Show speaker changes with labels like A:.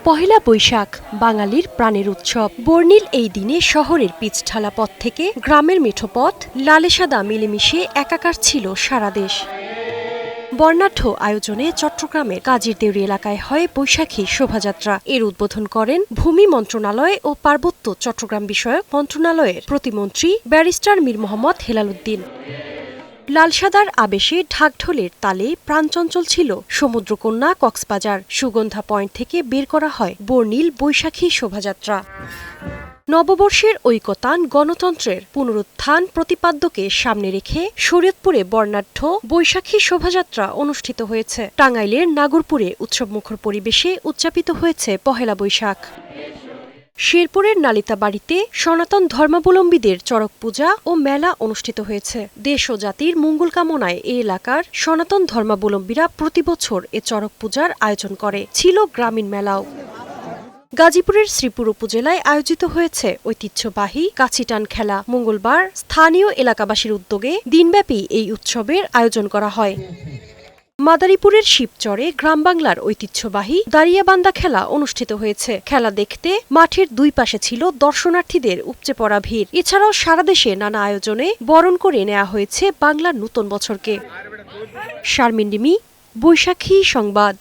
A: পহেলা বৈশাখ বাঙালির প্রাণের উৎসব। বর্ণিল এই দিনে শহরের পিচঢালা পথ থেকে গ্রামের মেঠো পথ লালে সাদা মিলেমিশে একাকার ছিল সারা দেশ। বর্ণাঢ্য আয়োজনে চট্টগ্রামের কাজিরদেউরি এলাকায় হয় বৈশাখী শোভাযাত্রা। এর উদ্বোধন করেন ভূমি মন্ত্রণালয় ও পার্বত্য চট্টগ্রাম বিষয়ক মন্ত্রণালয়ের প্রতিমন্ত্রী ব্যারিস্টার মীর মোহাম্মদ হেলাল উদ্দিন। লালসাদার আবেশে ঢাকঢোলের তালে প্রাণচঞ্চল ছিল সমুদ্রকন্যা কক্সবাজার। সুগন্ধা পয়েন্ট থেকে বের করা হয় বর্ণিল বৈশাখী শোভাযাত্রা। নববর্ষের ঐকতান, গণতন্ত্রের পুনরুত্থান প্রতিপাদ্যকে সামনে রেখে শরীয়তপুরে বর্ণাঢ্য বৈশাখী শোভাযাত্রা অনুষ্ঠিত হয়েছে। টাঙ্গাইলের নাগরপুরে উৎসবমুখর পরিবেশে উদযাপিত হয়েছে পহেলা বৈশাখ। শেরপুরের নালিতাবাড়িতে সনাতন ধর্মাবলম্বীদের চড়ক পূজা ও মেলা অনুষ্ঠিত হয়েছে। দেশ ও জাতির মঙ্গল কামনায় এ এলাকার সনাতন ধর্মাবলম্বীরা প্রতিবছর এ চড়ক পূজার আয়োজন করে। ছিল গ্রামীণ মেলাও। গাজীপুরের শ্রীপুর উপজেলায় আয়োজিত হয়েছে ঐতিহ্যবাহী কাছিটান খেলা। মঙ্গলবার স্থানীয় এলাকাবাসীর উদ্যোগে দিনব্যাপী এই উৎসবের আয়োজন করা হয়। মাদারীপুরের শিবচরে গ্রাম বাংলার ঐতিহ্যবাহী দাঁড়িয়াবান্ধা খেলা অনুষ্ঠিত হয়েছে। খেলা দেখতে মাঠের দুই পাশে ছিল দর্শনার্থীদের উপচে পড়া ভিড়। এছাড়াও সারা দেশে নানা আয়োজনে বরণ করে নেওয়া হয়েছে বাংলার নতুন বছরকে। শারমিন রিমি, বৈশাখী সংবাদ।